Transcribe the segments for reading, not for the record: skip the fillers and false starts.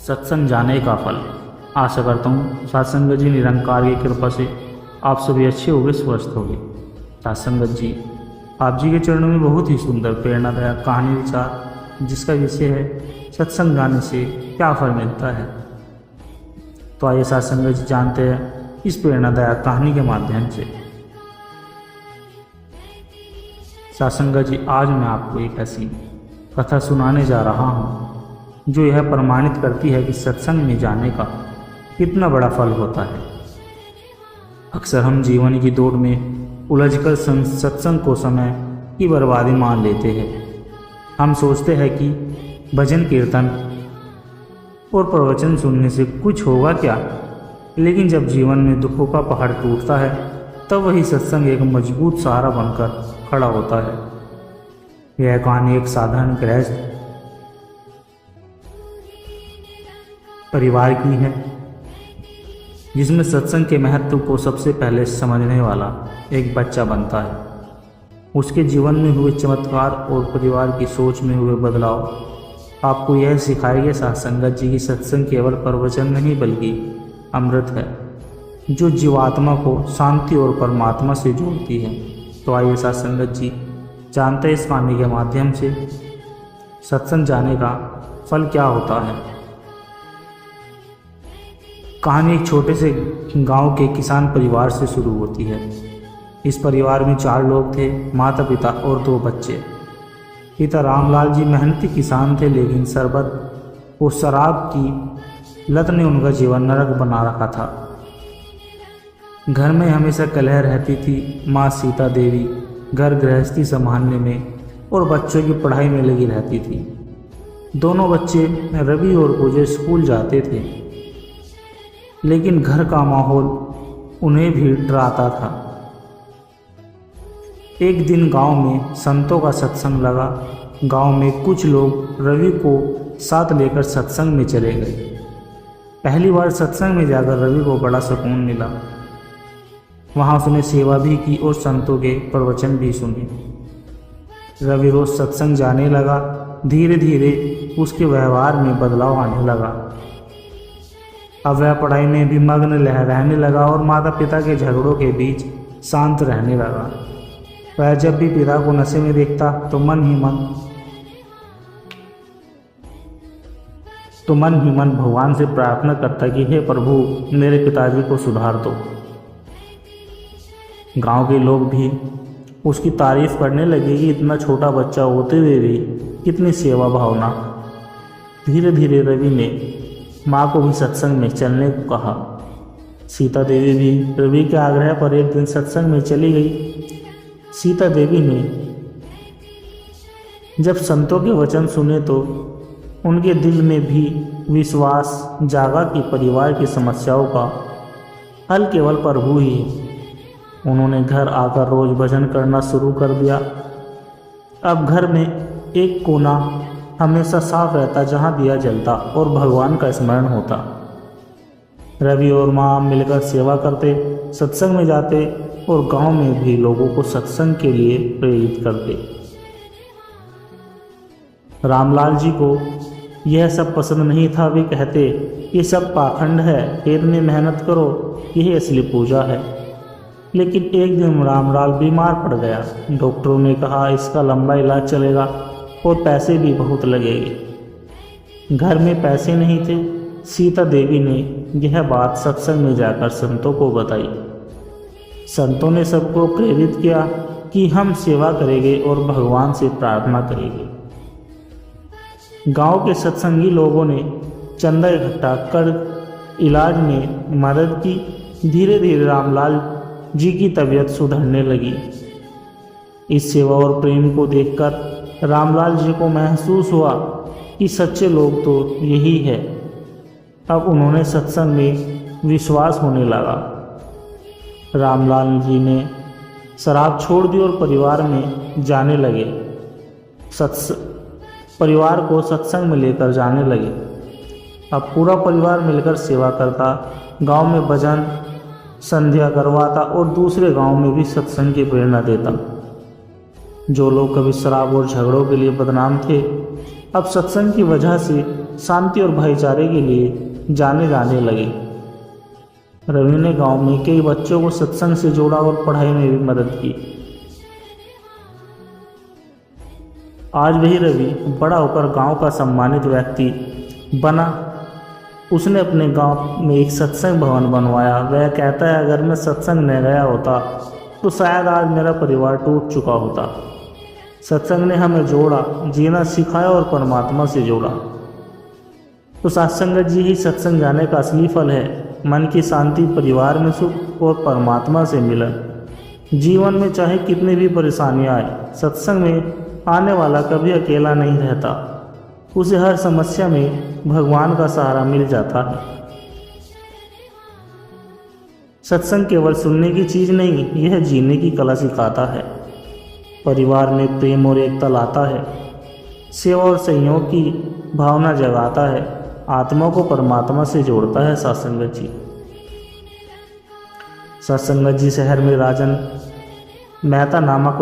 सत्संग जाने का फल। आशा करता हूँ सत्संग जी निरंकार की कृपा से आप सभी अच्छे होंगे, स्वस्थ होंगे। सत्संगत जी, आप जी के चरणों में बहुत ही सुंदर प्रेरणादायक कहानी विचार, जिसका विषय है सत्संग जाने से क्या फल मिलता है। तो आइए सत्संगत जी जानते हैं इस प्रेरणादायक कहानी के माध्यम से। सत्संगत जी, आज मैं आपको एक ऐसी कथा सुनाने जा रहा हूँ जो यह प्रमाणित करती है कि सत्संग में जाने का कितना बड़ा फल होता है। अक्सर हम जीवन की दौड़ में उलझकर सत्संग को समय की बर्बादी मान लेते हैं। हम सोचते हैं कि भजन कीर्तन और प्रवचन सुनने से कुछ होगा क्या, लेकिन जब जीवन में दुखों का पहाड़ टूटता है तब वही सत्संग एक मजबूत सहारा बनकर खड़ा होता है। यह कहानी एक साधारण गृहस्थ परिवार की है, जिसमें सत्संग के महत्व को सबसे पहले समझने वाला एक बच्चा बनता है। उसके जीवन में हुए चमत्कार और परिवार की सोच में हुए बदलाव आपको यह सिखाएंगे सत्संगत जी की सत्संग केवल प्रवचन नहीं बल्कि अमृत है, जो जीवात्मा को शांति और परमात्मा से जोड़ती है। तो आइए सत्संगत जी जानते हैं इस कहानी के माध्यम से सत्संग जाने का फल क्या होता है। कहानी एक छोटे से गांव के किसान परिवार से शुरू होती है। इस परिवार में 4 लोग थे, माता पिता और 2 बच्चे। पिता रामलाल जी मेहनती किसान थे, लेकिन शरबत और शराब की लत ने उनका जीवन नरक बना रखा था। घर में हमेशा कलह रहती थी। माँ सीता देवी घर गृहस्थी संभालने में और बच्चों की पढ़ाई में लगी रहती थी। दोनों बच्चे रवि और पूजे स्कूल जाते थे, लेकिन घर का माहौल उन्हें भी डराता था। एक दिन गांव में संतों का सत्संग लगा। गांव में कुछ लोग रवि को साथ लेकर सत्संग में चले गए। पहली बार सत्संग में जाकर रवि को बड़ा सुकून मिला। वहां उसने सेवा भी की और संतों के प्रवचन भी सुने। रवि रोज सत्संग जाने लगा। धीरे धीरे उसके व्यवहार में बदलाव आने लगा। अब वह पढ़ाई में भी मग्न रहने लगा और माता पिता के झगड़ों के बीच शांत रहने लगा। वह जब भी पिता को नशे में देखता तो मन ही मन भगवान से प्रार्थना करता कि हे प्रभु, मेरे पिताजी को सुधार दो। गांव के लोग भी उसकी तारीफ करने लगे कि इतना छोटा बच्चा होते हुए भी कितनी सेवा भावना। धीरे धीरे रवि ने माँ को भी सत्संग में चलने को कहा। सीता देवी भी रवि के आग्रह पर एक दिन सत्संग में चली गई। सीता देवी ने जब संतों के वचन सुने तो उनके दिल में भी विश्वास जागा कि परिवार की समस्याओं का हल केवल प्रभु ही है। उन्होंने घर आकर रोज भजन करना शुरू कर दिया। अब घर में एक कोना हमेशा साफ रहता जहां दिया जलता और भगवान का स्मरण होता। रवि और माँ मिलकर सेवा करते, सत्संग में जाते और गांव में भी लोगों को सत्संग के लिए प्रेरित करते। रामलाल जी को यह सब पसंद नहीं था। वे कहते ये सब पाखंड है, खेत में मेहनत करो, यही असली पूजा है। लेकिन एक दिन रामलाल बीमार पड़ गया। डॉक्टरों ने कहा इसका लंबा इलाज चलेगा और पैसे भी बहुत लगेंगे। घर में पैसे नहीं थे। सीता देवी ने यह बात सत्संग में जाकर संतों को बताई। संतों ने सबको प्रेरित किया कि हम सेवा करेंगे और भगवान से प्रार्थना करेंगे। गांव के सत्संगी लोगों ने चंदा इकट्ठा कर इलाज में मदद की। धीरे धीरे रामलाल जी की तबीयत सुधरने लगी। इस सेवा और प्रेम को देखकर रामलाल जी को महसूस हुआ कि सच्चे लोग तो यही है। अब उन्होंने सत्संग में विश्वास होने लगा। रामलाल जी ने शराब छोड़ दी और परिवार में जाने लगे। परिवार को सत्संग में लेकर जाने लगे। अब पूरा परिवार मिलकर सेवा करता, गांव में भजन संध्या करवाता और दूसरे गांव में भी सत्संग की प्रेरणा देता। जो लोग कभी शराब और झगड़ों के लिए बदनाम थे अब सत्संग की वजह से शांति और भाईचारे के लिए जाने जाने लगे। रवि ने गांव में कई बच्चों को सत्संग से जोड़ा और पढ़ाई में भी मदद की। आज वही रवि बड़ा होकर गांव का सम्मानित व्यक्ति बना। उसने अपने गांव में एक सत्संग भवन बनवाया। वह कहता है, अगर मैं सत्संग न गया होता तो शायद आज मेरा परिवार टूट चुका होता। सत्संग ने हमें जोड़ा, जीना सिखाया और परमात्मा से जोड़ा। तो सत्संग जी ही सत्संग जाने का असली फल है। मन की शांति, परिवार में सुख और परमात्मा से मिलन। जीवन में चाहे कितनी भी परेशानियां आए, सत्संग में आने वाला कभी अकेला नहीं रहता। उसे हर समस्या में भगवान का सहारा मिल जाता है। सत्संग केवल सुनने की चीज नहीं, यह जीने की कला सिखाता है। परिवार में प्रेम और एकता लाता है। सेवा और सहयोग की भावना जगाता है। आत्मा को परमात्मा से जोड़ता है सत्संग जी। सत्संग जी शहर में राजन मेहता नामक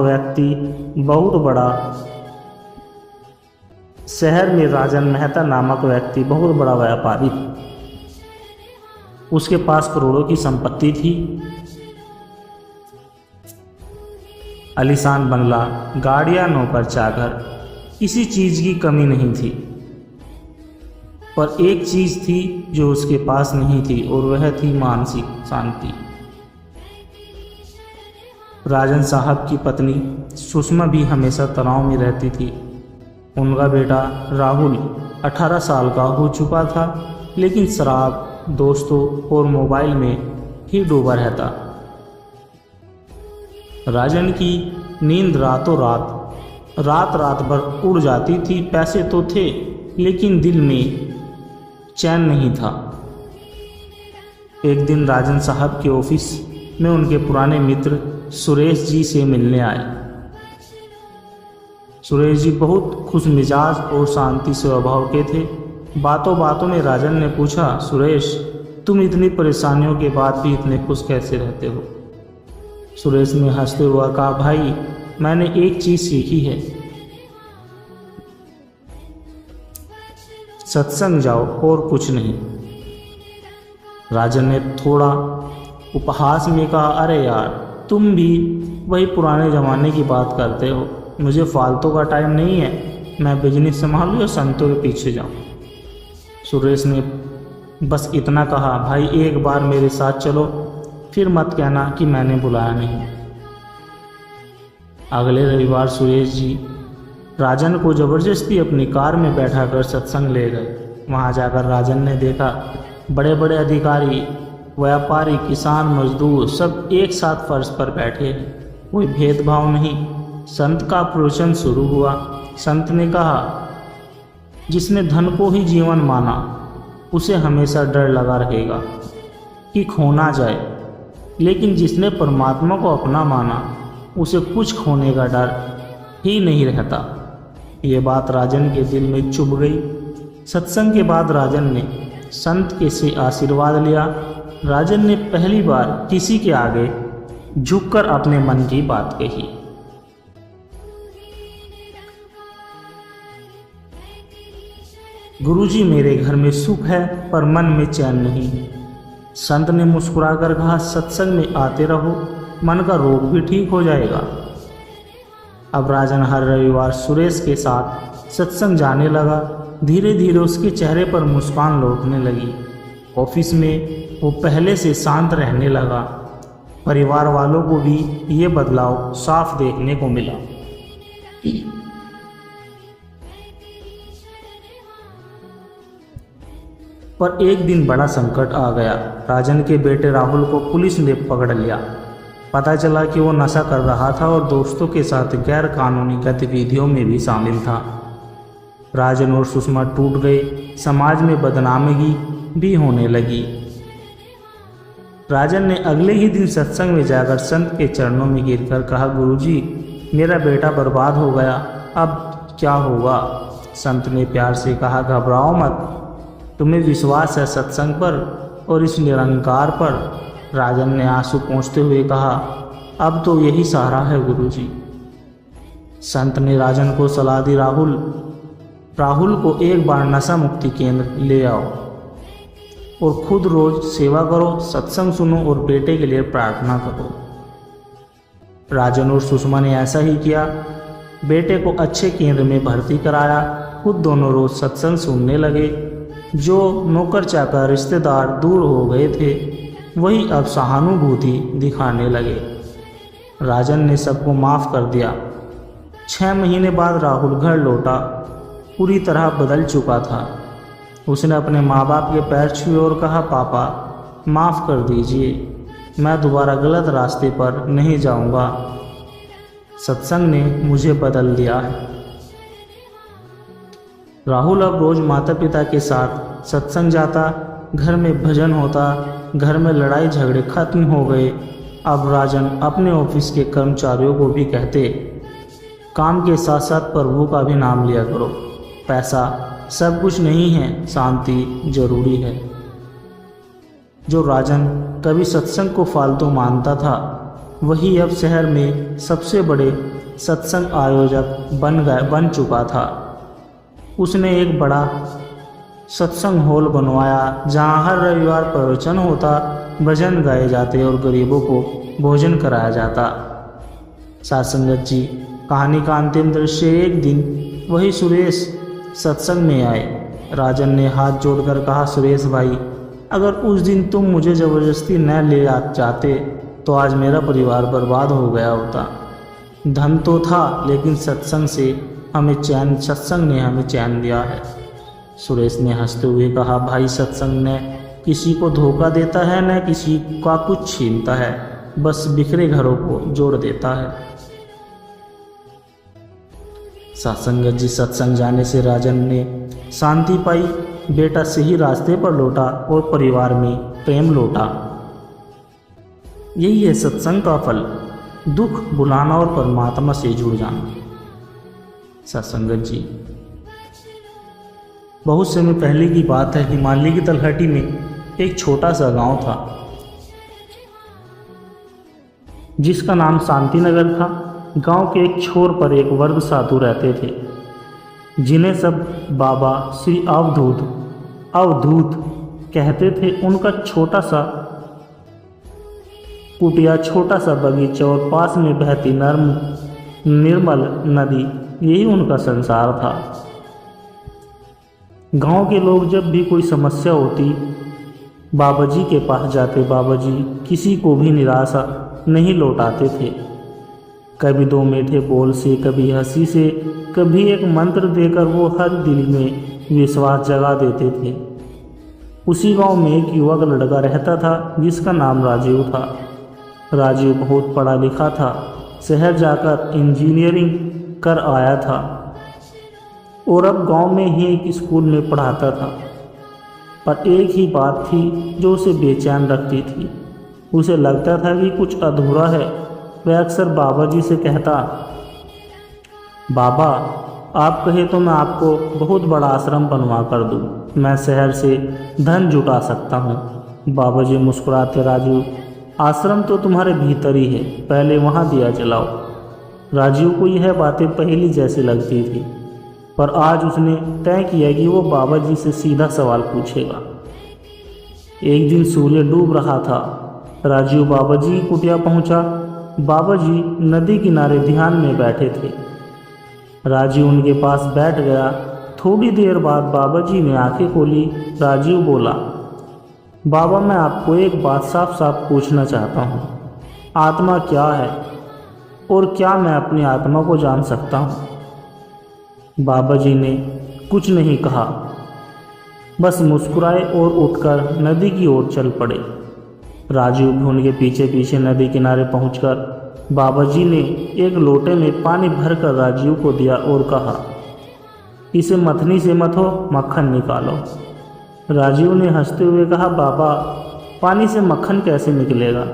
व्यक्ति बहुत बड़ा व्यापारी। उसके पास करोड़ों की संपत्ति थी। आलीशान बंगला, गाड़ियां, नौकर चाकर, किसी चीज की कमी नहीं थी। पर एक चीज थी जो उसके पास नहीं थी, और वह थी मानसिक शांति। राजन साहब की पत्नी सुषमा भी हमेशा तनाव में रहती थी। उनका बेटा राहुल 18 साल का हो चुका था, लेकिन शराब, दोस्तों और मोबाइल में ही डूबा रहता। राजन की नींद रात भर उड़ जाती थी। पैसे तो थे, लेकिन दिल में चैन नहीं था। एक दिन राजन साहब के ऑफिस में उनके पुराने मित्र सुरेश जी से मिलने आए। सुरेश जी बहुत खुश मिजाज और शांति स्वभाव के थे। बातों बातों में राजन ने पूछा, सुरेश, तुम इतनी परेशानियों के बाद भी इतने खुश कैसे रहते हो? सुरेश ने हंसते हुआ कहा, भाई, मैंने एक चीज सीखी है, सत्संग जाओ और कुछ नहीं। राजन ने थोड़ा उपहास में कहा, अरे यार, तुम भी वही पुराने ज़माने की बात करते हो। मुझे फालतू का टाइम नहीं है। मैं बिजनेस संभालूं या संतों के पीछे जाऊं? सुरेश ने बस इतना कहा, भाई, एक बार मेरे साथ चलो, फिर मत कहना कि मैंने बुलाया नहीं। अगले रविवार सुरेश जी राजन को जबरदस्ती अपनी कार में बैठाकर सत्संग ले गए। वहां जाकर राजन ने देखा, बड़े बड़े अधिकारी, व्यापारी, किसान, मजदूर सब एक साथ फर्श पर बैठे हैं। कोई भेदभाव नहीं। संत का प्रवचन शुरू हुआ। संत ने कहा, जिसने धन को ही जीवन माना, उसे हमेशा डर लगा रहेगा कि खोना जाए, लेकिन जिसने परमात्मा को अपना माना, उसे कुछ खोने का डर ही नहीं रहता। ये बात राजन के दिल में चुभ गई। सत्संग के बाद राजन ने संत के से आशीर्वाद लिया। राजन ने पहली बार किसी के आगे झुककर अपने मन की बात कही। गुरुजी, मेरे घर में सुख है, पर मन में चैन नहीं। संत ने मुस्कुराकर कहा, सत्संग में आते रहो, मन का रोग भी ठीक हो जाएगा। अब राजन हर रविवार सुरेश के साथ सत्संग जाने लगा। धीरे धीरे उसके चेहरे पर मुस्कान लौटने लगी। ऑफिस में वो पहले से शांत रहने लगा। परिवार वालों को भी ये बदलाव साफ देखने को मिला। पर एक दिन बड़ा संकट आ गया। राजन के बेटे राहुल को पुलिस ने पकड़ लिया। पता चला कि वो नशा कर रहा था और दोस्तों के साथ गैर कानूनी गतिविधियों में भी शामिल था। राजन और सुषमा टूट गए। समाज में बदनामी भी होने लगी। राजन ने अगले ही दिन सत्संग में जाकर संत के चरणों में गिरकर कहा, गुरुजी, मेरा बेटा बर्बाद हो गया, अब क्या होगा? संत ने प्यार से कहा, घबराओ मत, तुम्हें विश्वास है सत्संग पर और इस निरंकार पर। राजन ने आंसू पोंछते हुए कहा, अब तो यही सहारा है गुरुजी। संत ने राजन को सलाह दी, राहुल, राहुल को एक बार नशा मुक्ति केंद्र ले आओ और खुद रोज सेवा करो, सत्संग सुनो और बेटे के लिए प्रार्थना करो। राजन और सुषमा ने ऐसा ही किया। बेटे को अच्छे केंद्र में भर्ती कराया। खुद दोनों रोज सत्संग सुनने लगे। जो नौकर चाकर रिश्तेदार दूर हो गए थे वही अब सहानुभूति दिखाने लगे। राजन ने सबको माफ़ कर दिया। 6 महीने बाद राहुल घर लौटा। पूरी तरह बदल चुका था। उसने अपने माँ बाप के पैर छुए और कहा, पापा माफ़ कर दीजिए, मैं दोबारा गलत रास्ते पर नहीं जाऊंगा। सत्संग ने मुझे बदल दिया है। राहुल अब रोज माता पिता के साथ सत्संग जाता, घर में भजन होता, घर में लड़ाई झगड़े खत्म हो गए। अब राजन अपने ऑफिस के कर्मचारियों को भी कहते, काम के साथ साथ प्रभु का भी नाम लिया करो। पैसा सब कुछ नहीं है, शांति जरूरी है। जो राजन कभी सत्संग को फालतू मानता था वही अब शहर में सबसे बड़े सत्संग आयोजक बन चुका था। उसने एक बड़ा सत्संग हॉल बनवाया जहां हर रविवार प्रवचन होता, भजन गाए जाते और गरीबों को भोजन कराया जाता। साथ संगत जी, कहानी का अंतिम दृश्य एक दिन वही सुरेश सत्संग में आए। राजन ने हाथ जोड़कर कहा, सुरेश भाई, अगर उस दिन तुम मुझे ज़बरदस्ती न ले जाते तो आज मेरा परिवार बर्बाद हो गया होता। धन तो था लेकिन सत्संग ने हमें चैन दिया है। सुरेश ने हंसते हुए कहा, भाई सत्संग ने किसी को धोखा देता है न किसी का कुछ छीनता है, बस बिखरे घरों को जोड़ देता है। सत्संगत जी, सत्संग जाने से राजन ने शांति पाई, बेटा सही रास्ते पर लौटा और परिवार में प्रेम लौटा। यही है सत्संग का फल, दुख भुलाना और परमात्मा से जुड़ जाना। सत्संगत जी, बहुत समय पहले की बात है। हिमालय की तलहटी में एक छोटा सा गांव था जिसका नाम शांतिनगर था। गांव के एक छोर पर एक वर्ग साधु रहते थे जिन्हें सब बाबा श्री अवधूत कहते थे। उनका छोटा सा कुटिया, छोटा सा बगीचा और पास में बहती निर्मल नदी, यही उनका संसार था। गांव के लोग जब भी कोई समस्या होती बाबा जी के पास जाते। बाबा जी किसी को भी निराशा नहीं लौटाते थे। कभी 2 मीठे बोल से, कभी हंसी से, कभी एक मंत्र देकर वो हर दिल में विश्वास जगा देते थे। उसी गांव में एक युवक लड़का रहता था जिसका नाम राजीव था। राजीव बहुत पढ़ा लिखा था, शहर जाकर इंजीनियरिंग कर आया था और अब गांव में ही एक स्कूल में पढ़ाता था। पर एक ही बात थी जो उसे बेचैन रखती थी। उसे लगता था कि कुछ अधूरा है। वह अक्सर बाबा जी से कहता, बाबा आप कहे तो मैं आपको बहुत बड़ा आश्रम बनवा कर दूँ, मैं शहर से धन जुटा सकता हूँ। बाबा जी मुस्कुराते, राजीव आश्रम तो तुम्हारे भीतर ही है, पहले वहाँ दिया जलाओ। राजीव को यह बातें पहली जैसी लगती थी, पर आज उसने तय किया कि वो बाबा जी से सीधा सवाल पूछेगा। एक दिन सूर्य डूब रहा था। राजीव बाबा जी की कुटिया पहुंचा। बाबा जी नदी किनारे ध्यान में बैठे थे। राजीव उनके पास बैठ गया। थोड़ी देर बाद बाबा जी ने आंखें खोली। राजीव बोला, बाबा मैं आपको एक बात साफ साफ पूछना चाहता हूँ, आत्मा क्या है और क्या मैं अपनी आत्मा को जान सकता हूँ? बाबा जी ने कुछ नहीं कहा, बस मुस्कुराए और उठकर नदी की ओर चल पड़े। राजीव भी उनके पीछे पीछे नदी किनारे पहुंचकर बाबा जी ने एक लोटे में पानी भरकर राजीव को दिया और कहा, इसे मथनी से मथो, मक्खन निकालो। राजीव ने हंसते हुए कहा, बाबा पानी से मक्खन कैसे निकलेगा?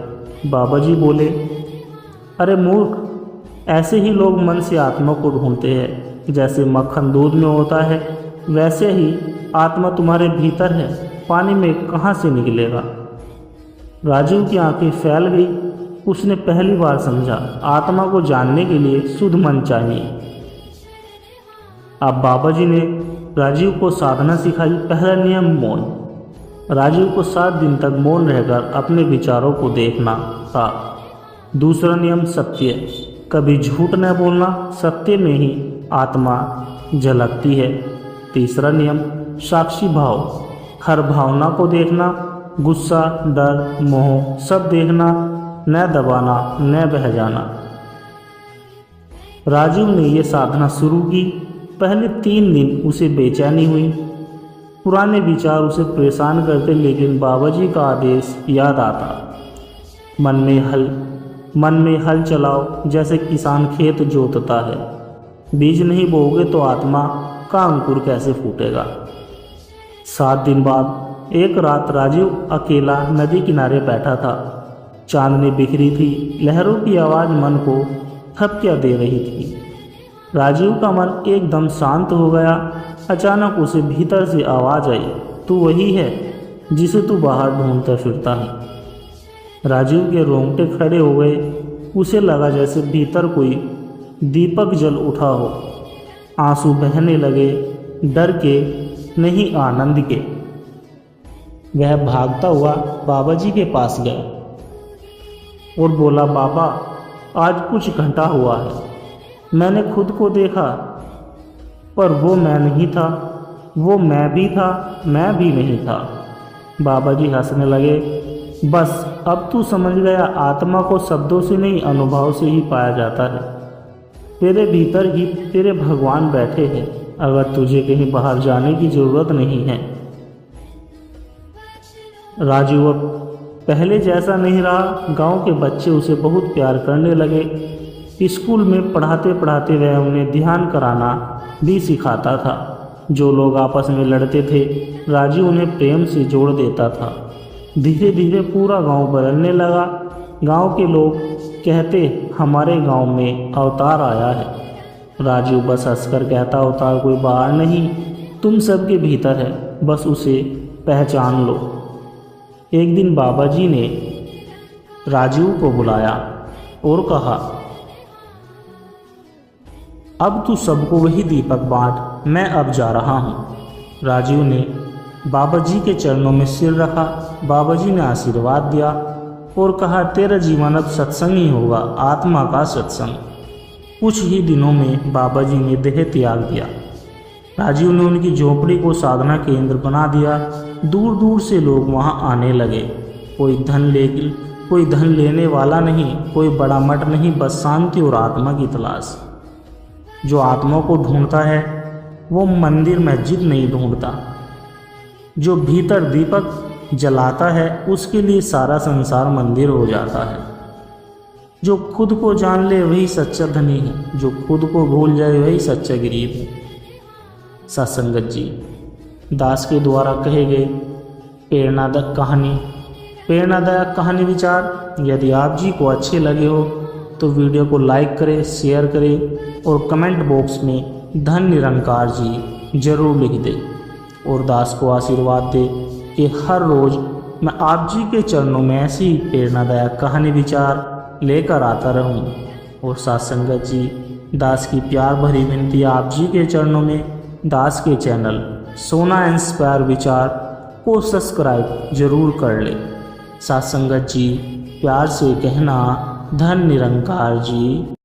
बाबा जी बोले, अरे मूर्ख, ऐसे ही लोग मन से आत्मा को ढूंढते हैं। जैसे मक्खन दूध में होता है वैसे ही आत्मा तुम्हारे भीतर है, पानी में कहाँ से निकलेगा? राजीव की आंखें फैल गई। उसने पहली बार समझा, आत्मा को जानने के लिए शुद्ध मन चाहिए। अब बाबा जी ने राजीव को साधना सिखाई। पहला नियम मौन। राजीव को 7 दिन तक मौन रहकर अपने विचारों को देखना था। दूसरा नियम सत्य। कभी झूठ न बोलना, सत्य में ही आत्मा झलकती है। तीसरा नियम साक्षी भाव। हर भावना को देखना, गुस्सा, डर, मोह सब देखना, न दबाना, न बह जाना। राजीव ने यह साधना शुरू की। पहले 3 दिन उसे बेचैनी हुई। पुराने विचार उसे परेशान करते, लेकिन बाबाजी का आदेश याद आता। मन में हल चलाओ, जैसे किसान खेत जोतता है। बीज नहीं बोओगे तो आत्मा का अंकुर कैसे फूटेगा। 7 दिन बाद एक रात राजीव अकेला नदी किनारे बैठा था। चांदनी बिखरी थी, लहरों की आवाज़ मन को थपकियाँ दे रही थी। राजीव का मन एकदम शांत हो गया। अचानक उसे भीतर से आवाज़ आई, तू वही है जिसे तू बाहर ढूंढता फिरता है। राजीव के रोंगटे खड़े हो गए। उसे लगा जैसे भीतर कोई दीपक जल उठा हो। आंसू बहने लगे, डर के नहीं आनंद के। वह भागता हुआ बाबाजी के पास गया और बोला, बाबा आज कुछ घटा हुआ है। मैंने खुद को देखा, पर वो मैं नहीं था। वो मैं भी था, मैं भी नहीं था। बाबाजी हंसने लगे। बस अब तू समझ गया, आत्मा को शब्दों से नहीं अनुभव से ही पाया जाता है। तेरे भीतर ही तेरे भगवान बैठे हैं। अगर तुझे कहीं बाहर जाने की ज़रूरत नहीं है। राजीव अब पहले जैसा नहीं रहा। गांव के बच्चे उसे बहुत प्यार करने लगे। स्कूल में पढ़ाते पढ़ाते वह उन्हें ध्यान कराना भी सिखाता था। जो लोग आपस में लड़ते थे, राजीव उन्हें प्रेम से जोड़ देता था। धीरे धीरे पूरा गांव बदलने लगा। गांव के लोग कहते, हमारे गांव में अवतार आया है। राजीव बस हंसकर कहता, अवतार कोई बाहर नहीं, तुम सबके भीतर है, बस उसे पहचान लो। एक दिन बाबाजी ने राजीव को बुलाया और कहा, अब तू सबको वही दीपक बांट, मैं अब जा रहा हूँ। राजीव ने बाबाजी के चरणों में सिर रखा। बाबाजी ने आशीर्वाद दिया और कहा, तेरा जीवन अब सत्संग ही होगा, आत्मा का सत्संग। कुछ ही दिनों में बाबाजी ने देह त्याग दिया। राजीव ने उनकी झोपड़ी को साधना केंद्र बना दिया। दूर दूर से लोग वहां आने लगे। कोई धन लेने वाला नहीं, कोई बड़ा मठ नहीं, बस शांति और आत्मा की तलाश। जो आत्मा को ढूंढता है वो मंदिर मस्जिद नहीं ढूंढता। जो भीतर दीपक जलाता है उसके लिए सारा संसार मंदिर हो जाता है। जो खुद को जान ले वही सच्चा धनी है, जो खुद को भूल जाए वही सच्चा गरीब है। सत्संगत जी दास के द्वारा कहे गए प्रेरणादायक कहानी विचार यदि आप जी को अच्छे लगे हो तो वीडियो को लाइक करें, शेयर करें और कमेंट बॉक्स में धन निरंकार जी जरूर लिख दें और दास को आशीर्वाद दे कि हर रोज़ मैं आप जी के चरणों में ऐसी ही प्रेरणादायक कहानी विचार लेकर आता रहूं। और सत्संगत जी दास की प्यार भरी विनती आप जी के चरणों में दास के चैनल सोना इंस्पायर विचार को सब्सक्राइब जरूर कर ले। सत्संगत जी प्यार से कहना, धन निरंकार जी।